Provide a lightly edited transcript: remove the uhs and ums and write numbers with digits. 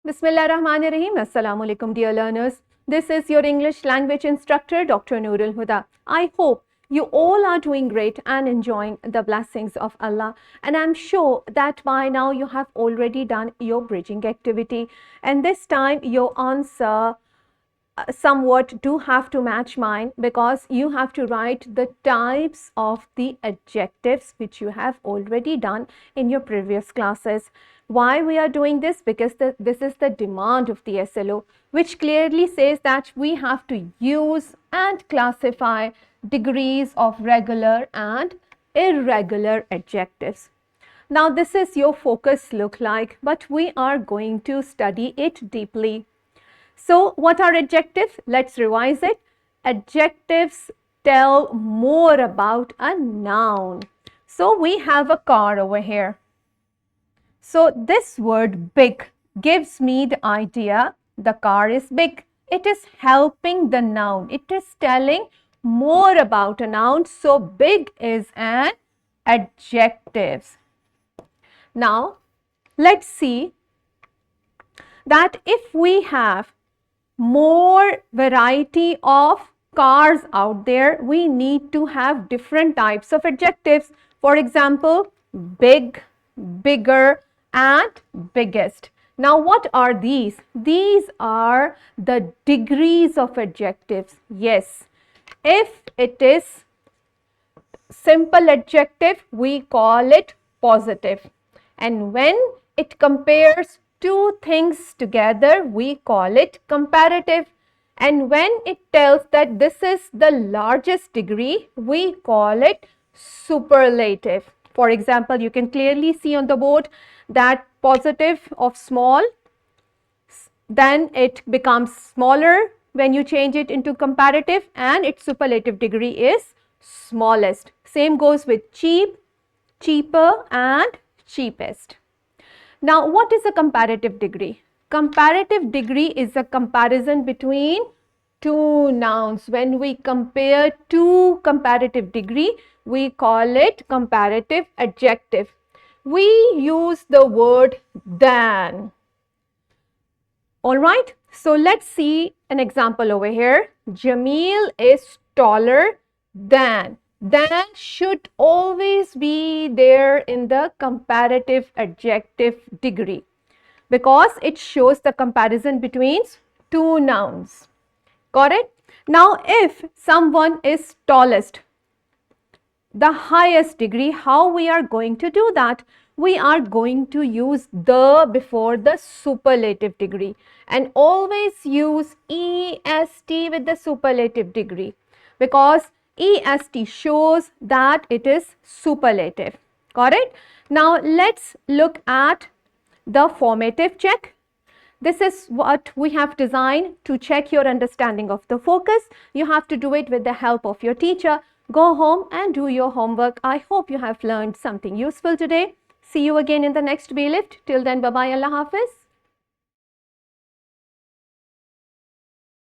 Bismillahirrahmanirrahim. Assalamu alaikum, dear learners. This is your English language instructor, Dr. Noorul Huda. I hope you all are doing great and enjoying the blessings of Allah. And I'm sure that by now you have already done your bridging activity. And this time your answer somewhat do have to match mine, because you have to write the types of the adjectives which you have already done in your previous classes. Why we are doing this? Because this is the demand of the SLO, which clearly says that we have to use and classify degrees of regular and irregular adjectives. Now this is your focus look like, but we are going to study it deeply. So what are adjectives? Let's revise it. Adjectives tell more about a noun. So we have a car over here. So this word big gives me the idea the car is big. It is helping the noun. It is telling more about a noun. So big is an adjective. Now let's see that if we have more variety of cars out there, we need to have different types of adjectives. For example, big, bigger, and biggest. Now what are these? These are the degrees of adjectives. Yes, if it is simple adjective, we call it positive. And when it compares two things together, we call it comparative. And when it tells that this is the largest degree, we call it superlative. For example, you can clearly see on the board that positive of small, then it becomes smaller when you change it into comparative, and its superlative degree is smallest. Same goes with cheap, cheaper, and cheapest. Now, what is a comparative degree? Comparative degree is a comparison between two nouns. When we compare two comparative degree, we call it comparative adjective. We use the word than. Alright, so let's see an example over here. Jamil is taller than. Than should always be there in the comparative adjective degree, because it shows the comparison between two nouns. Got it? Now, if someone is tallest, the highest degree, how we are going to do that? We are going to use the before the superlative degree, and always use EST with the superlative degree, because EST shows that it is superlative. Got it? Now let's look at the formative check. This is what we have designed to check your understanding of the focus. You have to do it with the help of your teacher. Go home and do your homework. I hope you have learned something useful today. See you again in the next LIFFT. Till then, bye-bye, Allah Hafiz.